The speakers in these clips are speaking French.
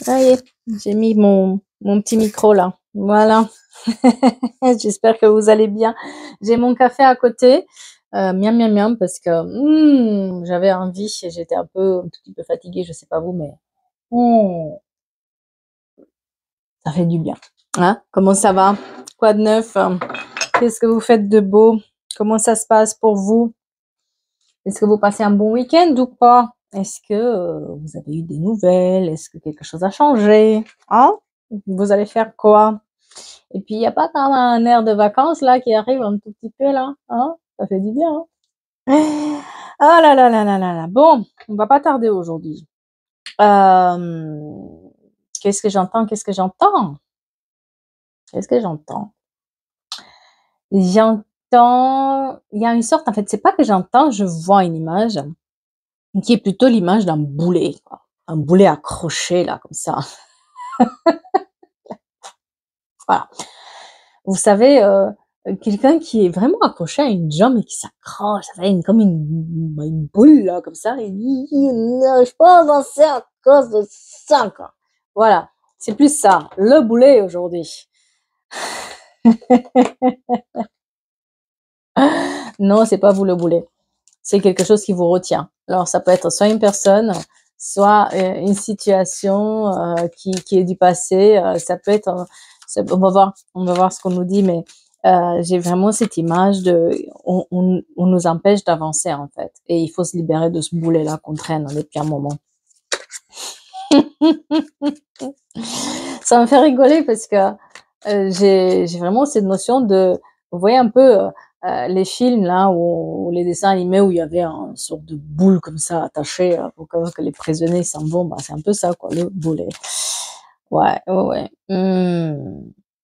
Ça y est, j'ai mis mon petit micro là. Voilà. J'espère que vous allez bien. J'ai mon café à côté. Miam, miam, miam, parce que j'avais envie et j'étais un tout petit peu fatiguée, je sais pas vous, mais hmm, ça fait du bien. Hein? Comment ça va? Quoi de neuf? Qu'est-ce que vous faites de beau? Comment ça se passe pour vous? Est-ce que vous passez un bon week-end ou pas? Est-ce que vous avez eu des nouvelles? Est-ce que quelque chose a changé? Hein? Vous allez faire quoi? Et puis, il n'y a pas quand même un air de vacances là qui arrive un tout petit peu là? Hein? Ça fait du bien. Hein? Ah là là là là là là. Bon, on va pas tarder aujourd'hui. Euh, Qu'est-ce que j'entends? Qu'est-ce que j'entends? Qu'est-ce que j'entends? J'entends, il y a une sorte, en fait, c'est pas que j'entends, je vois une image qui est plutôt l'image d'un boulet, quoi. Un boulet accroché là, comme ça. Voilà. Vous savez, quelqu'un qui est vraiment accroché à une jambe et qui s'accroche, ça fait comme une boule là, comme ça, et il n'arrive pas à avancer à cause de ça, quoi. Voilà, c'est plus ça, le boulet aujourd'hui. Non, c'est pas vous le boulet. C'est quelque chose qui vous retient. Alors, ça peut être soit une personne, soit une situation qui est du passé. Ça peut être, on va voir ce qu'on nous dit, mais j'ai vraiment cette image de, on nous empêche d'avancer en fait, et il faut se libérer de ce boulet-là qu'on traîne depuis un moment. Ça me fait rigoler parce que j'ai vraiment cette notion de, vous voyez un peu les films là ou les dessins animés où il y avait une sorte de boule comme ça attachée pour que les prisonniers s'en vont, bah, c'est un peu ça quoi, le boulet. Ouais, ouais, ouais.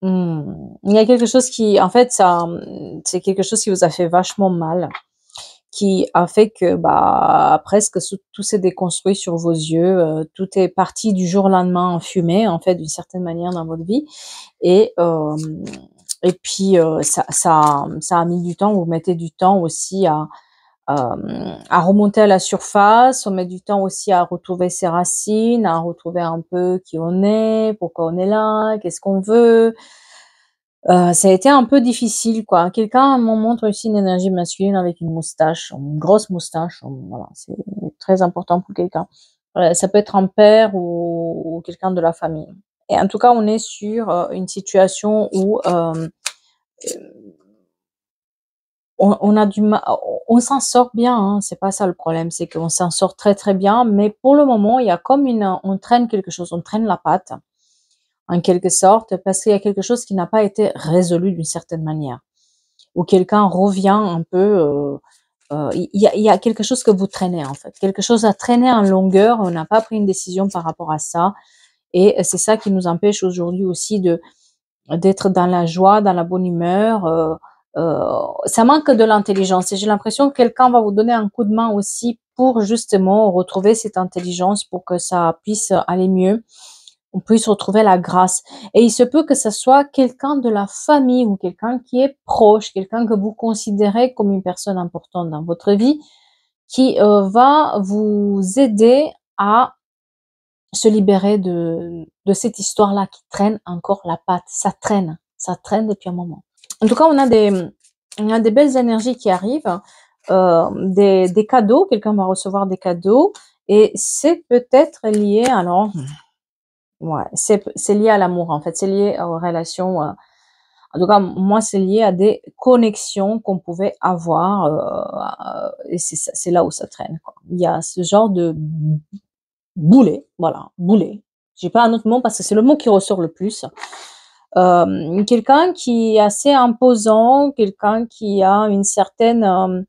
Il y a quelque chose qui, en fait, ça, c'est quelque chose qui vous a fait vachement mal, qui a fait que bah presque tout s'est déconstruit sur vos yeux, tout est parti du jour au lendemain en fumée en fait d'une certaine manière dans votre vie et puis ça a mis du temps, vous mettez du temps aussi à remonter à la surface, on met du temps aussi à retrouver ses racines, à retrouver un peu qui on est, pourquoi on est là, qu'est-ce qu'on veut. Ça a été un peu difficile, quoi. Quelqu'un me montre aussi une énergie masculine avec une moustache, une grosse moustache. Voilà, c'est très important pour quelqu'un. Ça peut être un père ou quelqu'un de la famille. Et en tout cas, on est sur une situation où on a du mal, on s'en sort bien, hein, c'est pas ça le problème, c'est qu'on s'en sort très très bien, mais pour le moment, il y a comme on traîne quelque chose, on traîne la patte en quelque sorte, parce qu'il y a quelque chose qui n'a pas été résolu d'une certaine manière, ou quelqu'un revient un peu, il y a quelque chose que vous traînez en fait, quelque chose à traîner en longueur, on n'a pas pris une décision par rapport à ça, et c'est ça qui nous empêche aujourd'hui aussi d'être dans la joie, dans la bonne humeur. Ça manque de l'intelligence et j'ai l'impression que quelqu'un va vous donner un coup de main aussi pour justement retrouver cette intelligence pour que ça puisse aller mieux, on puisse retrouver la grâce. Et il se peut que ce soit quelqu'un de la famille ou quelqu'un qui est proche, quelqu'un que vous considérez comme une personne importante dans votre vie, qui va vous aider à se libérer de cette histoire-là qui traîne encore la patte. Ça traîne depuis un moment. En tout cas, on a des belles énergies qui arrivent, des cadeaux, quelqu'un va recevoir des cadeaux, et c'est peut-être lié, alors, ouais, c'est lié à l'amour en fait, c'est lié aux relations. En tout cas, moi, c'est lié à des connexions qu'on pouvait avoir, et c'est là où ça traîne, quoi. Il y a ce genre de boulet, voilà, boulet. J'ai pas un autre mot parce que c'est le mot qui ressort le plus. Quelqu'un qui est assez imposant, quelqu'un qui a une certaine,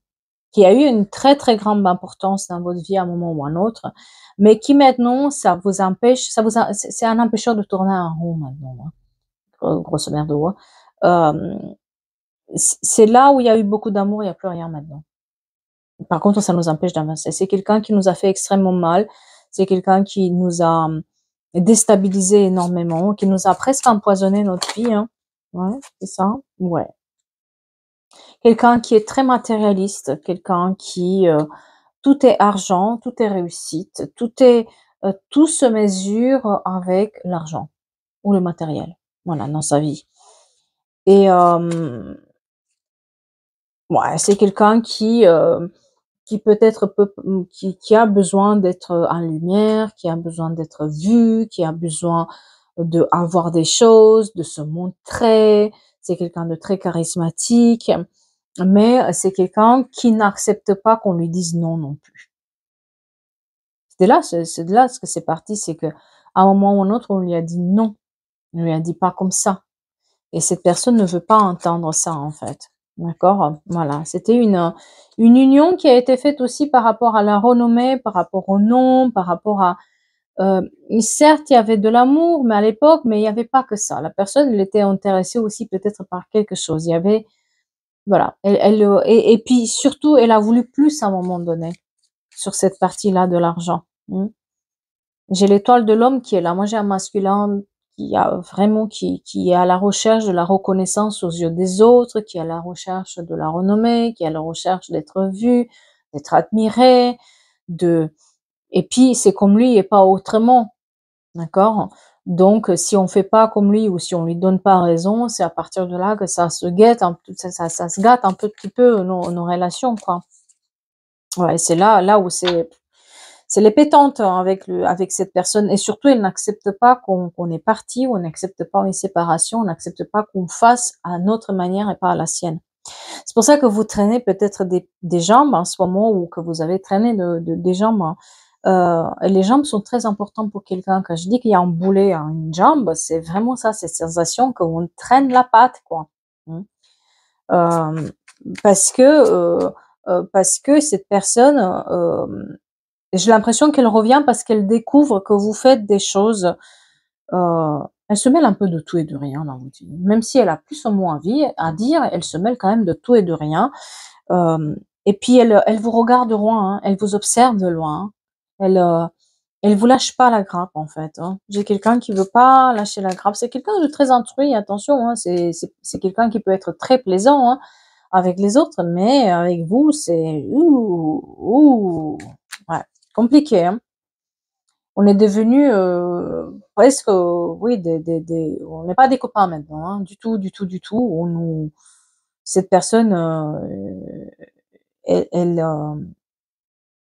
qui a eu une très très grande importance dans votre vie à un moment ou à un autre, mais qui maintenant ça vous empêche, c'est un empêcheur de tourner en rond maintenant, hein, grosso merdo. Euh, c'est là où il y a eu beaucoup d'amour, il n'y a plus rien maintenant. Par contre, ça nous empêche d'avancer. C'est quelqu'un qui nous a fait extrêmement mal. C'est quelqu'un qui nous a déstabilisé énormément, qui nous a presque empoisonné notre vie, hein. Ouais, c'est ça. Ouais. Quelqu'un qui est très matérialiste, quelqu'un qui tout est argent, tout est réussite, tout est tout se mesure avec l'argent ou le matériel, voilà, dans sa vie. Et ouais, c'est quelqu'un qui peut-être qui a besoin d'être en lumière, qui a besoin d'être vu, qui a besoin d'avoir des choses, de se montrer. C'est quelqu'un de très charismatique, mais c'est quelqu'un qui n'accepte pas qu'on lui dise non non plus. C'est de là ce que c'est parti, c'est que à un moment ou un autre, on lui a dit non. On lui a dit pas comme ça. Et cette personne ne veut pas entendre ça, en fait. D'accord? Voilà. C'était une union qui a été faite aussi par rapport à la renommée, par rapport au nom, par rapport à, certes, il y avait de l'amour, mais à l'époque, mais il n'y avait pas que ça. La personne, elle était intéressée aussi peut-être par quelque chose. Il y avait, voilà. Et puis surtout, elle a voulu plus à un moment donné sur cette partie-là de l'argent. J'ai l'étoile de l'homme qui est là. Moi, j'ai un masculin qui a vraiment, qui est à la recherche de la reconnaissance aux yeux des autres, qui est à la recherche de la renommée, qui est à la recherche d'être vu, d'être admiré, et puis c'est comme lui et pas autrement. D'accord? Donc, si on fait pas comme lui ou si on lui donne pas raison, c'est à partir de là que ça se gâte ça se gâte un petit peu nos relations, quoi. Ouais, c'est là où c'est les pétantes hein, avec cette personne et surtout elle n'accepte pas qu'on est parti, ou on n'accepte pas une séparation, on n'accepte pas qu'on fasse à notre manière et pas à la sienne. C'est pour ça que vous traînez peut-être des jambes en ce moment, ou que vous avez traîné des jambes. Hein. Et les jambes sont très importantes pour quelqu'un. Quand je dis qu'il y a un boulet à une jambe, c'est vraiment ça, cette sensation qu'on traîne la patte, quoi. Hein. Euh, parce que cette personne, j'ai l'impression qu'elle revient parce qu'elle découvre que vous faites des choses. Elle se mêle un peu de tout et de rien dans votre vie. Même si elle a plus ou moins à dire, elle se mêle quand même de tout et de rien. Et puis elle vous regarde de loin, hein, elle vous observe de loin. Hein. Elle vous lâche pas la grappe en fait. Hein. J'ai quelqu'un qui veut pas lâcher la grappe. C'est quelqu'un de très intrus, attention. Hein, c'est quelqu'un qui peut être très plaisant hein, avec les autres, mais avec vous c'est ouais, compliqué. Hein. On est devenu presque, oui, on n'est pas des copains maintenant, hein, du tout, du tout, du tout. Cette personne, elle, elle, euh,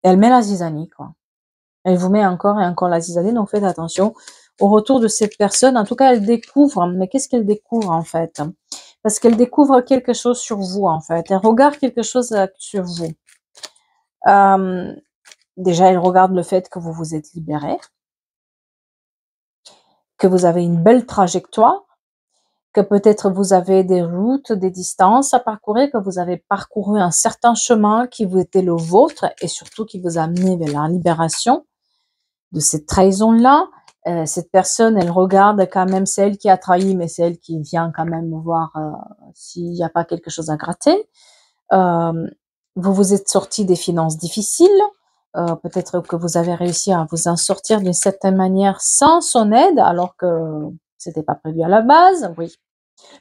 elle met la zizanie, quoi. Elle vous met encore et encore la zizanie, donc faites attention au retour de cette personne. En tout cas, elle découvre, mais qu'est-ce qu'elle découvre en fait? Parce qu'elle découvre quelque chose sur vous en fait. Elle regarde quelque chose sur vous. Déjà, elle regarde le fait que vous vous êtes libéré, que vous avez une belle trajectoire, que peut-être vous avez des routes, des distances à parcourir, que vous avez parcouru un certain chemin qui vous était le vôtre et surtout qui vous a amené vers la libération de cette trahison-là. Cette personne, elle regarde quand même, c'est elle qui a trahi, mais c'est elle qui vient quand même voir s'il n'y a pas quelque chose à gratter. Vous vous êtes sorti des finances difficiles. Peut-être que vous avez réussi à vous en sortir d'une certaine manière sans son aide, alors que c'était pas prévu à la base. Oui.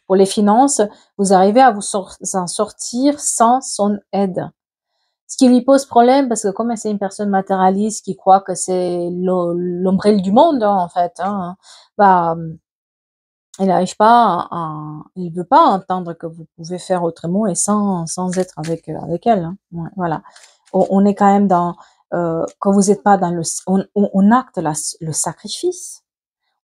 Pour les finances, vous arrivez à vous en sortir sans son aide. Ce qui lui pose problème, parce que comme c'est une personne matérialiste qui croit que c'est l'ombrelle du monde, hein, en fait, hein, bah, il n'arrive pas il veut pas entendre que vous pouvez faire autrement et sans être avec elle. Hein. Ouais, voilà. On est quand même dans, quand vous n'êtes pas dans on acte le sacrifice.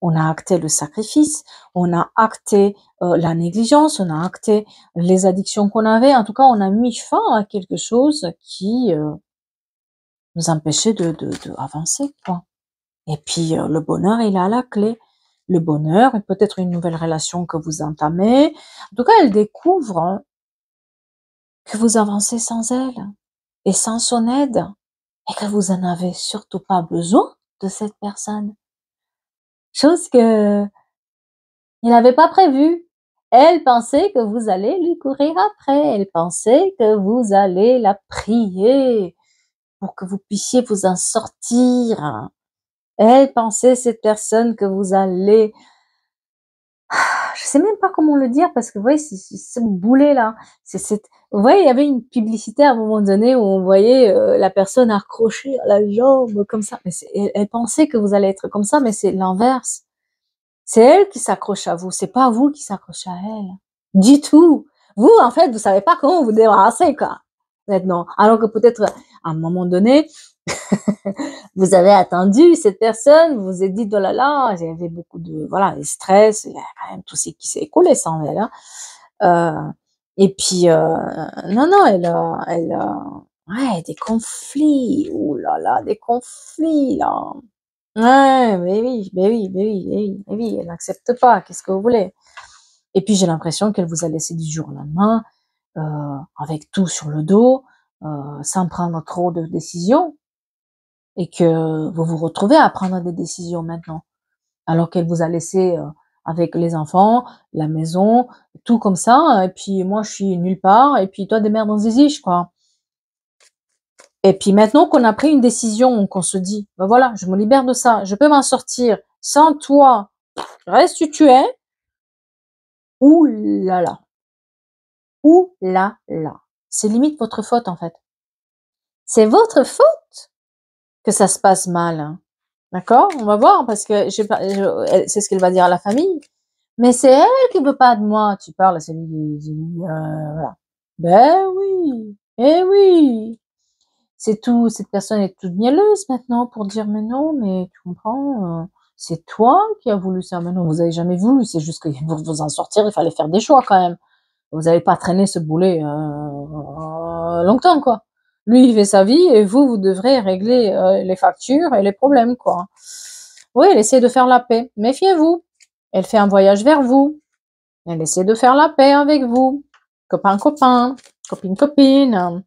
On a acté le sacrifice, on a acté la négligence, on a acté les addictions qu'on avait. En tout cas, on a mis fin à quelque chose qui nous empêchait de avancer, quoi. Et puis le bonheur, il est à la clé. Le bonheur, et peut-être une nouvelle relation que vous entamez. En tout cas, elle découvre hein, que vous avancez sans elle et sans son aide et que vous en avez surtout pas besoin de cette personne. Chose que il n'avait pas prévu. Elle pensait que vous allez lui courir après. Elle pensait que vous allez la prier pour que vous puissiez vous en sortir. Elle pensait, cette personne, que vous allez je sais même pas comment le dire parce que vous voyez, ce boulet-là, vous voyez, il y avait une publicité à un moment donné où on voyait la personne accrochée à la jambe comme ça. Mais elle pensait que vous allez être comme ça, mais c'est l'inverse. C'est elle qui s'accroche à vous, c'est pas vous qui s'accrochez à elle. Du tout. Vous, en fait, vous savez pas comment vous débarrasser, quoi. Maintenant. Alors que peut-être, à un moment donné, vous avez attendu cette personne, vous vous êtes dit, oh là là, il y avait beaucoup de, voilà, de stress, il y a quand même tout ce qui s'est écoulé sans elle, hein. Et puis, non, non, ouais, des conflits, ouh là là, des conflits, là. Ouais, mais oui, mais oui, mais oui, mais oui, mais oui, elle n'accepte pas, qu'est-ce que vous voulez? Et puis j'ai l'impression qu'elle vous a laissé du jour au lendemain, avec tout sur le dos, sans prendre trop de décisions, et que vous vous retrouvez à prendre des décisions maintenant. Alors qu'elle vous a laissé avec les enfants, la maison, tout comme ça, et puis moi je suis nulle part, et puis toi démerde dans zizi, quoi. Et puis maintenant qu'on a pris une décision, qu'on se dit, ben voilà, je me libère de ça, je peux m'en sortir sans toi, reste où tu es, ouh là là, ouh là là. C'est limite votre faute en fait. C'est votre faute que ça se passe mal, hein. D'accord? On va voir parce que c'est ce qu'elle va dire à la famille. Mais c'est elle qui veut pas de moi. Tu parles, c'est lui, voilà. Ben oui, eh oui. C'est tout. Cette personne est toute mielleuse maintenant pour dire mais non, mais tu comprends, c'est toi qui as voulu ça. Mais non, vous avez jamais voulu. C'est juste que pour vous en sortir, il fallait faire des choix quand même. Vous n'avez pas traîné ce boulet longtemps, quoi. Lui, il fait sa vie et vous devrez régler les factures et les problèmes, quoi. Oui, elle essaie de faire la paix. Méfiez-vous. Elle fait un voyage vers vous. Elle essaie de faire la paix avec vous. Copain, copain. Copine, copine.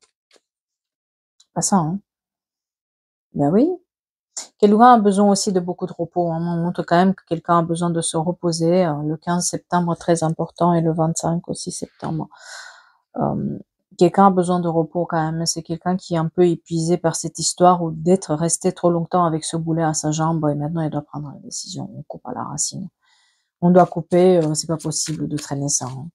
Pas ça, hein. Ben oui. Quelqu'un a besoin aussi de beaucoup de repos. On montre quand même que quelqu'un a besoin de se reposer. Le 15 septembre, très important, et le 25 aussi septembre. Quelqu'un a besoin de repos quand même. C'est quelqu'un qui est un peu épuisé par cette histoire ou d'être resté trop longtemps avec ce boulet à sa jambe et maintenant il doit prendre la décision. On coupe à la racine. On doit couper, c'est pas possible de traîner ça, hein.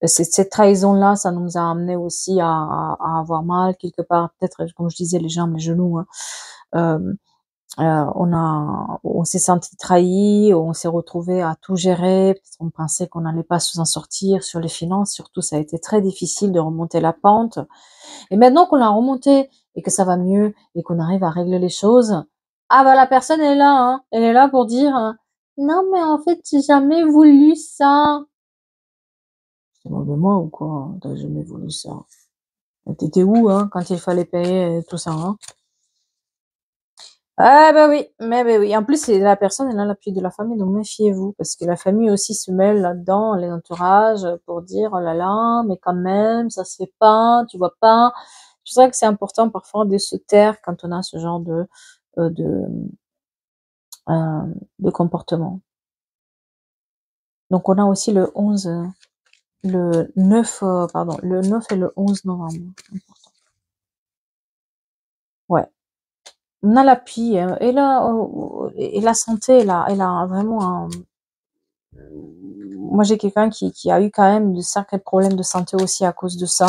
Cette trahison-là, ça nous a amené aussi à avoir mal quelque part, peut-être, comme je disais, les jambes, les genoux, hein. On s'est senti trahi, on s'est retrouvé à tout gérer. Peut-être on pensait qu'on n'allait pas s'en sortir sur les finances. Surtout, ça a été très difficile de remonter la pente. Et maintenant qu'on a remonté et que ça va mieux et qu'on arrive à régler les choses, ah bah la personne est là, hein. Elle est là pour dire non mais en fait j'ai jamais voulu ça. C'est moi de moi ou quoi? T'as jamais voulu ça? T'étais où hein quand il fallait payer tout ça, hein? Ah bah oui, mais bah oui. En plus, c'est la personne, elle a l'appui de la famille, donc méfiez-vous, parce que la famille aussi se mêle là-dedans, les entourages, pour dire oh là là, mais quand même, ça se fait pas, tu vois pas. Je sais que c'est important parfois de se taire quand on a ce genre euh, de, de comportement. Donc on a aussi le 11, le 9, pardon, le 9 et le 11 novembre. Important. Ouais. On a l'appui, et là, et la santé, elle a vraiment un, moi j'ai quelqu'un qui a eu quand même de sacrés problèmes de santé aussi à cause de ça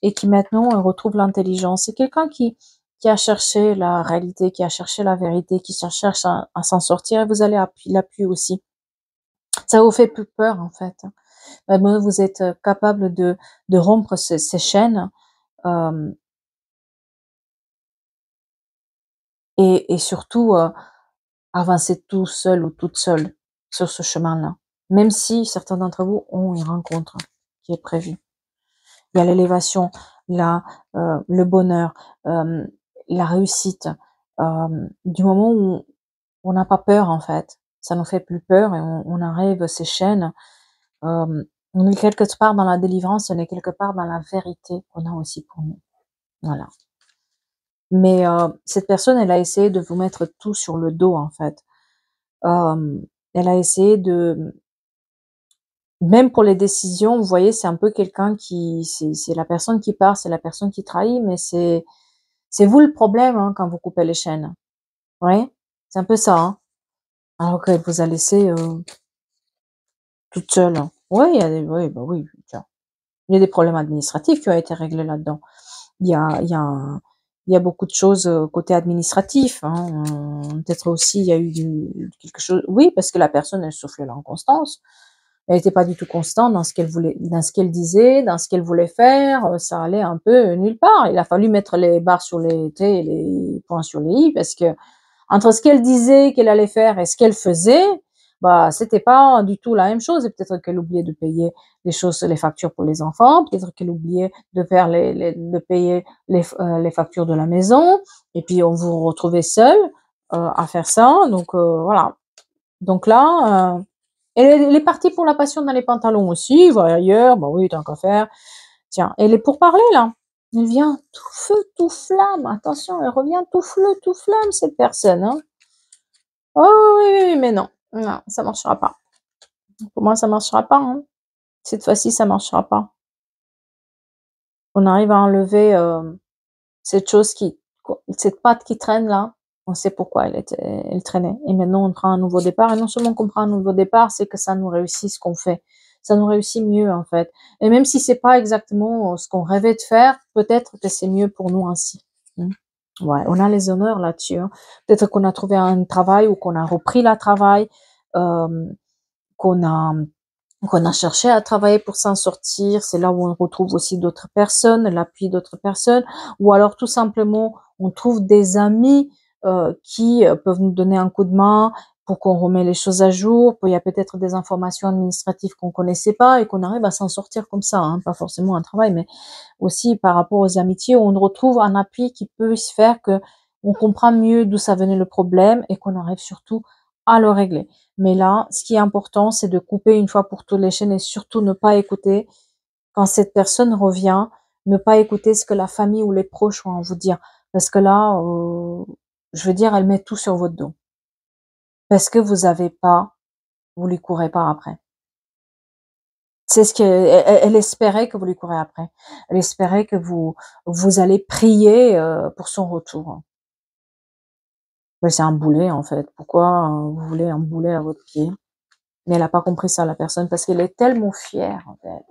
et qui maintenant retrouve l'intelligence. C'est quelqu'un qui a cherché la réalité, qui a cherché la vérité, qui cherche à s'en sortir et vous allez l'appuyer aussi. Ça vous fait plus peur en fait. Maintenant, vous êtes capable de rompre ces chaînes euh, et surtout avancer tout seul ou toute seule sur ce chemin-là. Même si certains d'entre vous ont une rencontre qui est prévue. Il y a l'élévation, le bonheur, la réussite. Du moment où on n'a pas peur en fait, ça nous fait plus peur et on arrive ces chaînes. On est quelque part dans la délivrance, on est quelque part dans la vérité qu'on a aussi pour nous. Voilà. Mais cette personne, elle a essayé de vous mettre tout sur le dos en fait. Elle a essayé de, même pour les décisions, vous voyez, c'est un peu quelqu'un qui, c'est la personne qui part, c'est la personne qui trahit, mais c'est vous le problème hein, quand vous coupez les chaînes. Ouais, c'est un peu ça. Hein. Alors qu'elle vous a laissé toute seule. Oui, il y a des, oui, bah oui, tiens. Il y a des problèmes administratifs qui ont été réglés là-dedans. Il y a, il y a, il y a beaucoup de choses côté administratif. Hein. Peut-être aussi il y a eu quelque chose. Oui, parce que la personne elle souffle l'inconstance. Elle n'était pas du tout constante dans ce qu'elle voulait, dans ce qu'elle disait, dans ce qu'elle voulait faire. Ça allait un peu nulle part. Il a fallu mettre les barres sur les T et les points sur les i parce que entre ce qu'elle disait qu'elle allait faire et ce qu'elle faisait, bah, c'était pas du tout la même chose. Et peut-être qu'elle oubliait de payer les choses, les factures pour les enfants. Peut-être qu'elle oubliait de faire de payer les factures de la maison. Et puis, on vous retrouvait seul, à faire ça. Donc, voilà. Donc là, elle est partie pour la passion dans les pantalons aussi. Va ailleurs. Bah oui, tant qu'à faire. Tiens, elle est pour parler, là. Elle vient tout feu, tout flamme. Attention, elle revient tout feu, tout flamme, cette personne, hein. Oh oui, oui, oui, mais non. Non, ça marchera pas. Pour moi, ça marchera pas, hein. Cette fois-ci, ça marchera pas. On arrive à enlever cette chose cette patte qui traîne là. On sait pourquoi elle traînait. Et maintenant, on prend un nouveau départ. Et non seulement qu'on prend un nouveau départ, c'est que ça nous réussit ce qu'on fait. Ça nous réussit mieux, en fait. Et même si c'est pas exactement ce qu'on rêvait de faire, peut-être que c'est mieux pour nous ainsi. Ouais, on a les honneurs là-dessus. Hein. Peut-être qu'on a trouvé un travail ou qu'on a repris le travail, euh, qu'on a qu'on a cherché à travailler pour s'en sortir. C'est là où on retrouve aussi d'autres personnes, l'appui d'autres personnes, ou alors tout simplement on trouve des amis qui peuvent nous donner un coup de main pour qu'on remet les choses à jour. Il y a peut-être des informations administratives qu'on connaissait pas et qu'on arrive à s'en sortir comme ça, hein, pas forcément un travail, mais aussi par rapport aux amitiés où on retrouve un appui qui peut se faire que on comprend mieux d'où ça venait le problème et qu'on arrive surtout à le régler. Mais là, ce qui est important, c'est de couper une fois pour toutes les chaînes et surtout ne pas écouter quand cette personne revient, ne pas écouter ce que la famille ou les proches ont à vous dire. Parce que là, je veux dire, elle met tout sur votre dos. Parce que vous lui courez pas après. C'est ce elle espérait que vous lui courez après. Elle espérait que vous allez prier pour son retour. Mais c'est un boulet en fait. Pourquoi vous voulez un boulet à votre pied? Mais elle a pas compris ça, la personne, parce qu'elle est tellement fière d'elle,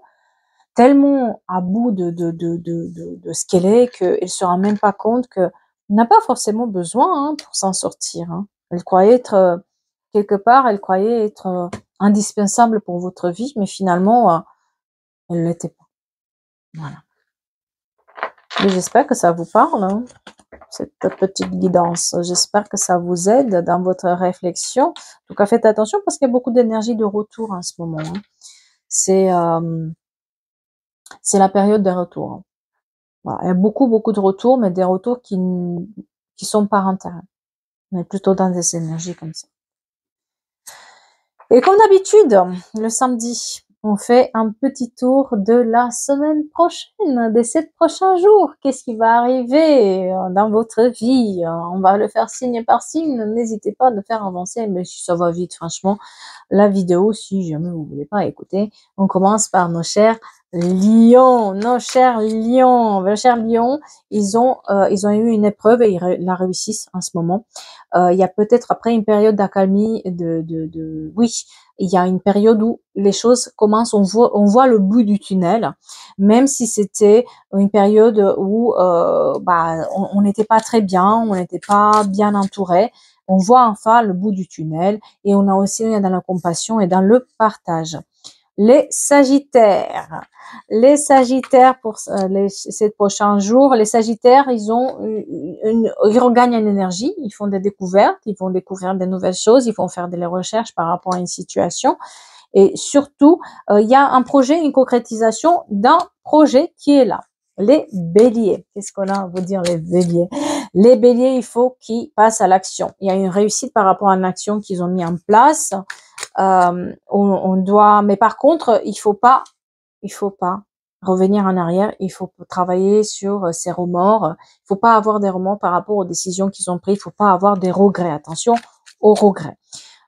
tellement à bout de ce qu'elle est, qu'elle se rend même pas compte que n'a pas forcément besoin hein, pour s'en sortir. Hein. Elle croyait être quelque part, elle croyait être indispensable pour votre vie, mais finalement, elle l'était pas. Voilà. Mais j'espère que ça vous parle, hein, cette petite guidance. J'espère que ça vous aide dans votre réflexion. En tout cas, faites attention parce qu'il y a beaucoup d'énergie de retour en ce moment. Hein. C'est la période des retours. Hein. Voilà. Il y a beaucoup de retours, mais des retours qui sont par intérêt. On est plutôt dans des énergies comme ça. Et comme d'habitude, le samedi, on fait un petit tour de la semaine prochaine, des 7 prochains jours. Qu'est-ce qui va arriver dans votre vie? On va le faire signe par signe. N'hésitez pas à le faire avancer, mais si ça va vite, franchement, la vidéo, si jamais vous voulez pas écouter, on commence par nos chers lions, nos chers lions, ils ont eu une épreuve et ils la réussissent en ce moment. Il y a peut-être après une période d'accalmie, oui, il y a une période où les choses commencent, on voit le bout du tunnel, même si c'était une période où on n'était pas très bien, on n'était pas bien entouré. On voit enfin le bout du tunnel et on a aussi dans la compassion et dans le partage. Les Sagittaires pour ces prochains jours, les Sagittaires, ils regagnent en énergie, ils font des découvertes, ils vont découvrir des nouvelles choses, ils vont faire des recherches par rapport à une situation. Et surtout, il y a un projet, une concrétisation d'un projet qui est là. Les Béliers, qu'est-ce qu'on a à vous dire les Béliers? Les Béliers, il faut qu'ils passent à l'action. Il y a une réussite par rapport à une action qu'ils ont mis en place. On doit, mais par contre, il faut pas revenir en arrière. Il faut travailler sur ses remords. Il faut pas avoir des remords par rapport aux décisions qu'ils ont prises. Il faut pas avoir des regrets. Attention aux regrets.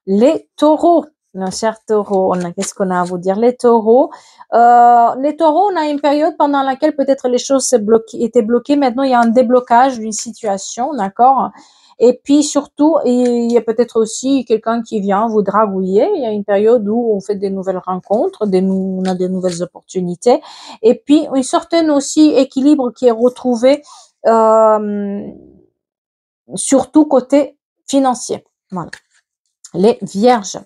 Les Taureaux, nos chers Taureaux, qu'est-ce qu'on a à vous dire? Les Taureaux, on a une période pendant laquelle peut-être les choses étaient bloquées. Maintenant, il y a un déblocage d'une situation, d'accord? Et puis surtout, il y a peut-être aussi quelqu'un qui vient vous dragouiller. Il y a une période où on fait des nouvelles rencontres, on a des nouvelles opportunités. Et puis une certaine aussi équilibre qui est retrouvé, euh, surtout côté financier. Voilà. Les vierges.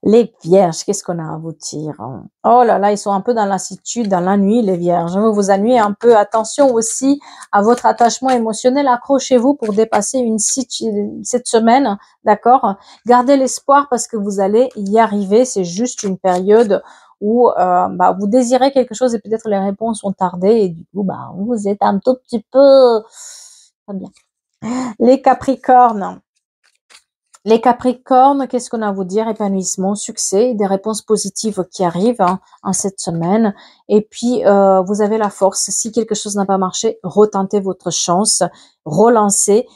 Les vierges, qu'est-ce qu'on a à vous dire? Oh là là, ils sont un peu dans lassitude, dans la nuit, les vierges. Vous vous ennuyez un peu. Attention aussi à votre attachement émotionnel. Accrochez-vous pour dépasser cette semaine, d'accord? Gardez l'espoir parce que vous allez y arriver. C'est juste une période où vous désirez quelque chose et peut-être les réponses ont tardé et du coup, vous êtes un tout petit peu... Très bien. Les Capricornes. Les Capricornes, qu'est-ce qu'on a à vous dire? Épanouissement, succès, des réponses positives qui arrivent en cette semaine. Et puis, vous avez la force. Si quelque chose n'a pas marché, retentez votre chance, relancez,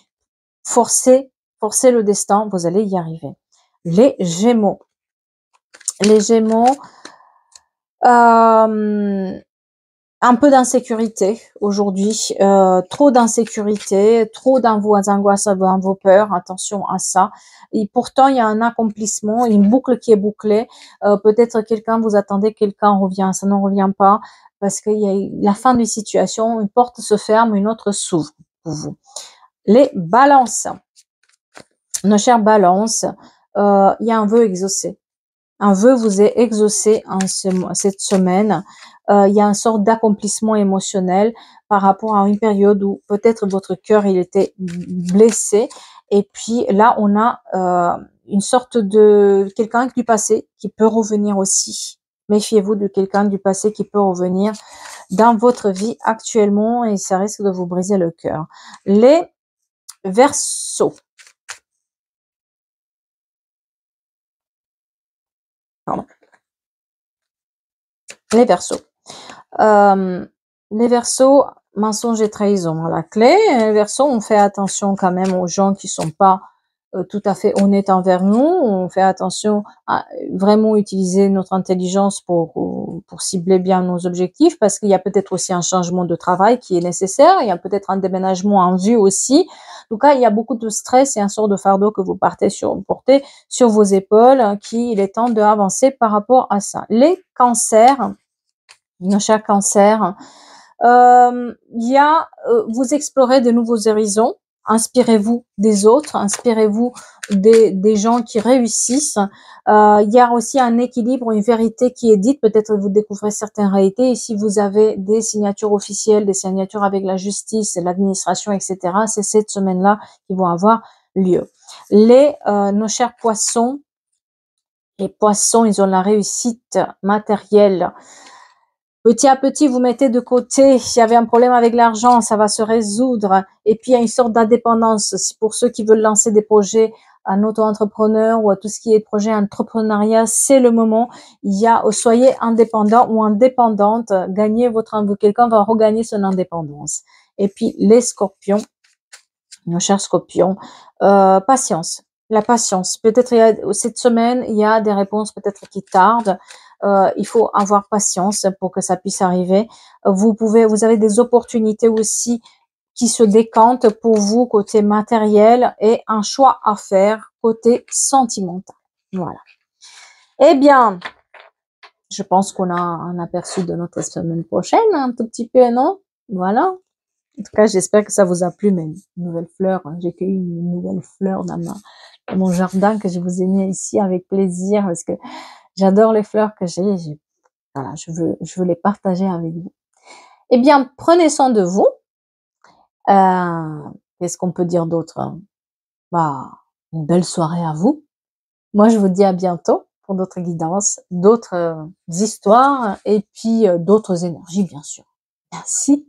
forcez le destin, vous allez y arriver. Les Gémeaux. Les Gémeaux, un peu d'insécurité aujourd'hui, trop d'insécurité, trop d'angoisse dans vos peurs, attention à ça. Et pourtant, il y a un accomplissement, une boucle qui est bouclée. Peut-être quelqu'un, vous attendez, quelqu'un revient, ça n'en revient pas, parce qu'il y a la fin d'une situation, une porte se ferme, une autre s'ouvre pour vous. Les balances. Nos chères balances, il y a un vœu exaucé. Un vœu vous est exaucé cette semaine. Il y a une sorte d'accomplissement émotionnel par rapport à une période où peut-être votre cœur il était blessé. Et puis là, on a une sorte de quelqu'un du passé qui peut revenir aussi. Méfiez-vous de quelqu'un du passé qui peut revenir dans votre vie actuellement et ça risque de vous briser le cœur. Les Verseaux. Pardon. Les Verseaux. Les Verseaux, mensonge et trahison à la clé. Les Verseaux, on fait attention quand même aux gens qui sont pas tout à fait honnêtes envers nous. On fait attention à vraiment utiliser notre intelligence pour cibler bien nos objectifs parce qu'il y a peut-être aussi un changement de travail qui est nécessaire. Il y a peut-être un déménagement en vue aussi. En tout cas, il y a beaucoup de stress et un sort de fardeau que vous portez sur vos épaules qu'il est temps d'avancer par rapport à ça. Les cancers. Nos chers cancers, vous explorez de nouveaux horizons, inspirez-vous des autres, inspirez-vous des gens qui réussissent. Il y a aussi un équilibre, une vérité qui est dite, peut-être vous découvrez certaines réalités, et si vous avez des signatures officielles, des signatures avec la justice, l'administration, etc., c'est cette semaine-là qui vont avoir lieu. Nos chers poissons, les poissons, ils ont la réussite matérielle. Petit à petit, vous mettez de côté, s'il y avait un problème avec l'argent, ça va se résoudre. Et puis, il y a une sorte d'indépendance. Pour ceux qui veulent lancer des projets en auto-entrepreneur ou à tout ce qui est projet entrepreneuriat, c'est le moment. Soyez indépendant ou indépendante, quelqu'un va regagner son indépendance. Et puis, les scorpions, nos chers scorpions, patience. La patience. Peut-être cette semaine, il y a des réponses peut-être qui tardent. Il faut avoir patience pour que ça puisse arriver. Vous avez des opportunités aussi qui se décantent pour vous côté matériel et un choix à faire côté sentimental. Voilà. Eh bien, je pense qu'on a un aperçu de notre semaine prochaine, un tout petit peu, non? Voilà. En tout cas, j'espère que ça vous a plu, mes nouvelles fleurs. J'ai cueilli une nouvelle fleur dans mon jardin que je vous ai mis ici avec plaisir parce que j'adore les fleurs que j'ai. Voilà, je veux les partager avec vous. Eh bien, prenez soin de vous. Qu'est-ce qu'on peut dire d'autre? Une belle soirée à vous. Moi, je vous dis à bientôt pour d'autres guidances, d'autres histoires et puis d'autres énergies, bien sûr. Merci.